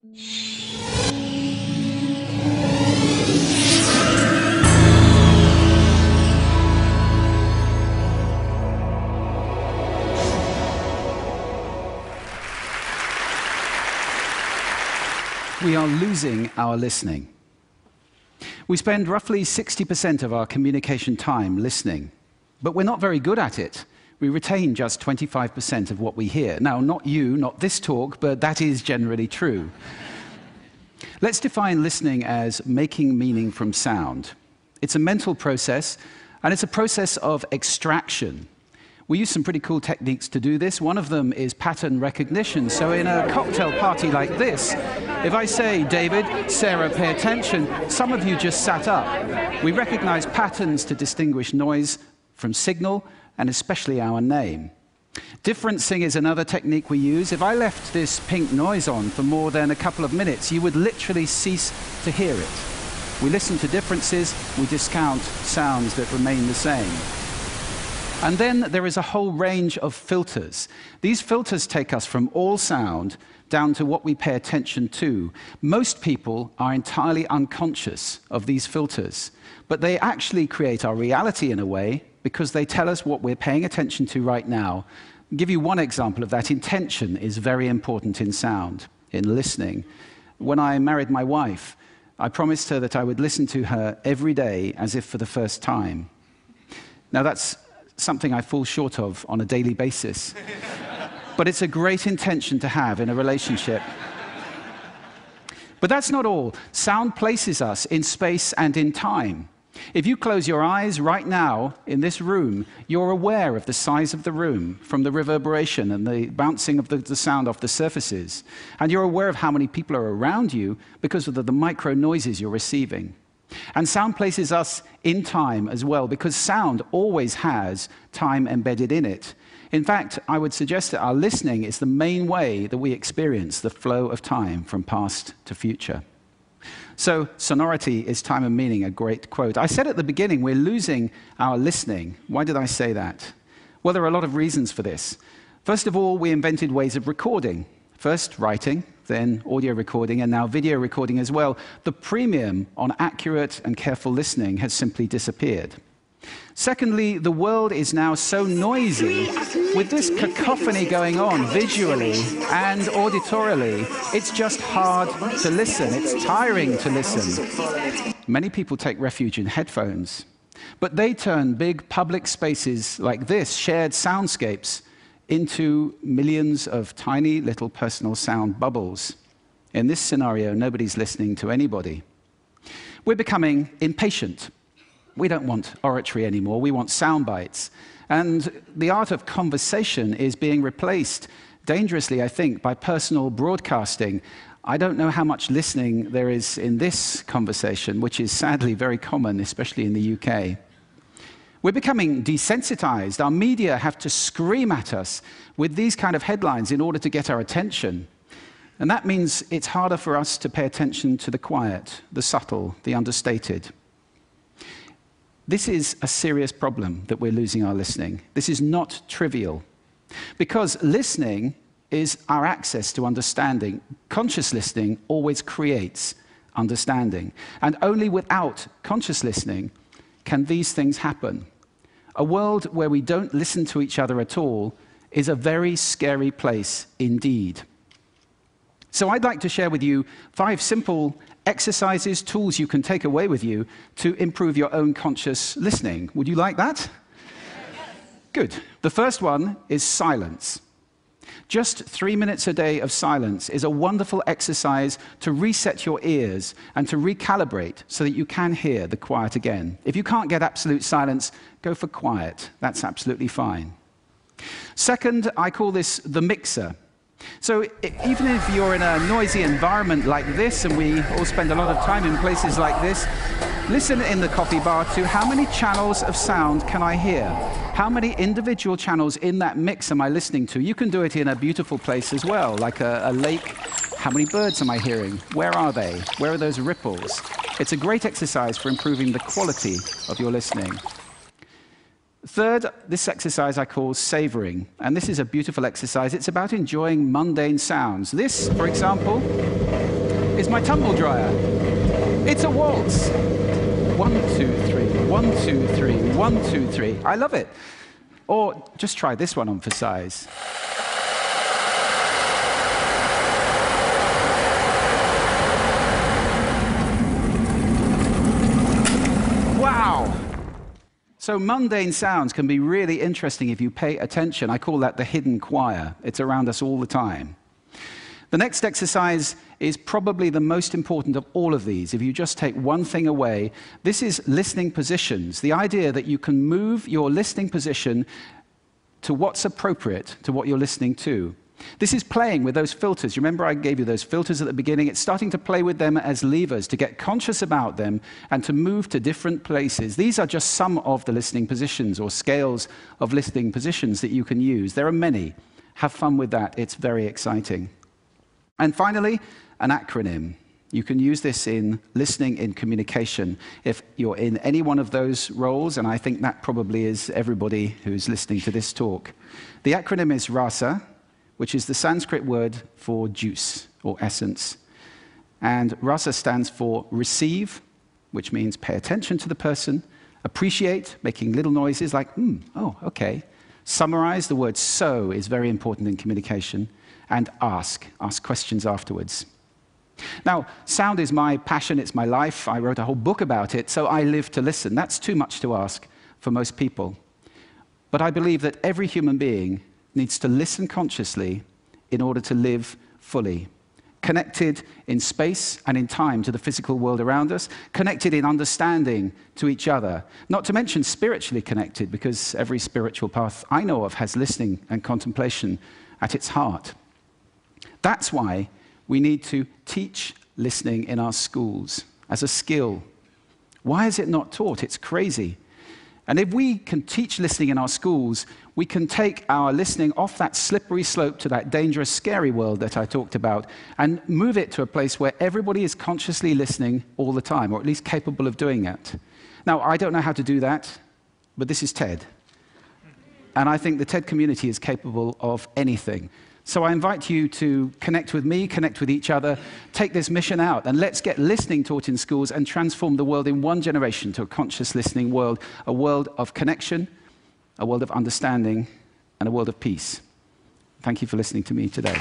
We are losing our listening. We spend roughly 60% of our communication time listening, but we're not very good at it. We retain just 25% of what we hear. Now, not you, not this talk, but that is generally true. Let's define listening as making meaning from sound. It's a mental process, and it's a process of extraction. We use some pretty cool techniques to do this. One of them is pattern recognition. So in a cocktail party like this, if I say, David, Sarah, pay attention, some of you just sat up. We recognize patterns to distinguish noise from signal, and especially our name. Differencing is another technique we use. If I left this pink noise on for more than a couple of minutes, you would literally cease to hear it. We listen to differences, we discount sounds that remain the same. And then there is a whole range of filters. These filters take us from all sound down to what we pay attention to. Most people are entirely unconscious of these filters, but they actually create our reality in a way because they tell us what we're paying attention to right now. I'll give you one example of that. Intention is very important in sound, in listening. When I married my wife, I promised her that I would listen to her every day as if for the first time. Now that's something I fall short of on a daily basis. But it's a great intention to have in a relationship. But that's not all. Sound places us in space and in time. If you close your eyes right now in this room, you're aware of the size of the room from the reverberation and the bouncing of the sound off the surfaces. And you're aware of how many people are around you because of the micro noises you're receiving. And sound places us in time as well, because sound always has time embedded in it. In fact, I would suggest that our listening is the main way that we experience the flow of time from past to future. So, sonority is time and meaning, a great quote. I said at the beginning, we're losing our listening. Why did I say that? Well, there are a lot of reasons for this. First of all, we invented ways of recording. First, writing, then audio recording, and now video recording as well. The premium on accurate and careful listening has simply disappeared. Secondly, the world is now so noisy. With this cacophony going on visually and auditorily, it's just hard to listen. It's tiring to listen. Many people take refuge in headphones, but they turn big public spaces like this, shared soundscapes, into millions of tiny little personal sound bubbles. In this scenario, nobody's listening to anybody. We're becoming impatient. We don't want oratory anymore, we want sound bites. And the art of conversation is being replaced, dangerously, I think, by personal broadcasting. I don't know how much listening there is in this conversation, which is sadly very common, especially in the UK. We're becoming desensitized. Our media have to scream at us with these kind of headlines in order to get our attention. And that means it's harder for us to pay attention to the quiet, the subtle, the understated. This is a serious problem that we're losing our listening. This is not trivial. Because listening is our access to understanding. Conscious listening always creates understanding. And only without conscious listening can these things happen. A world where we don't listen to each other at all is a very scary place indeed. So I'd like to share with you 5 simple exercises, tools you can take away with you to improve your own conscious listening. Would you like that? Yes. Good. The first one is silence. Just 3 minutes a day of silence is a wonderful exercise to reset your ears and to recalibrate so that you can hear the quiet again. If you can't get absolute silence, go for quiet. That's absolutely fine. Second, I call this the mixer. So even if you're in a noisy environment like this, and we all spend a lot of time in places like this, listen in the coffee bar to how many channels of sound can I hear? How many individual channels in that mix am I listening to? You can do it in a beautiful place as well, like a lake. How many birds am I hearing? Where are they? Where are those ripples? It's a great exercise for improving the quality of your listening. Third, this exercise I call savoring, and this is a beautiful exercise. It's about enjoying mundane sounds. This, for example, is my tumble dryer. It's a waltz. 1, 2, 3, 1, 2, 3, 1, 2, 3. I love it. Or just try this one on for size. Wow! So mundane sounds can be really interesting if you pay attention. I call that the hidden choir. It's around us all the time. The next exercise is probably the most important of all of these. If you just take one thing away, this is listening positions. The idea that you can move your listening position to what's appropriate to what you're listening to. This is playing with those filters. You remember I gave you those filters at the beginning? It's starting to play with them as levers, to get conscious about them and to move to different places. These are just some of the listening positions or scales of listening positions that you can use. There are many. Have fun with that. It's very exciting. And finally, an acronym. You can use this in listening, in communication. If you're in any one of those roles, and I think that probably is everybody who's listening to this talk. The acronym is RASA, which is the Sanskrit word for juice or essence. And RASA stands for receive, which means pay attention to the person, appreciate, making little noises like, oh, okay. Summarize, the word so is very important in communication. And ask questions afterwards. Now, sound is my passion, it's my life. I wrote a whole book about it, so I live to listen. That's too much to ask for most people. But I believe that every human being needs to listen consciously in order to live fully. Connected in space and in time to the physical world around us, connected in understanding to each other, not to mention spiritually connected, because every spiritual path I know of has listening and contemplation at its heart. That's why we need to teach listening in our schools as a skill. Why is it not taught? It's crazy. And if we can teach listening in our schools, we can take our listening off that slippery slope to that dangerous, scary world that I talked about and move it to a place where everybody is consciously listening all the time, or at least capable of doing it. Now, I don't know how to do that, but this is TED. And I think the TED community is capable of anything. So I invite you to connect with me, connect with each other, take this mission out, and let's get listening taught in schools and transform the world in one generation to a conscious listening world, a world of connection, a world of understanding, and a world of peace. Thank you for listening to me today.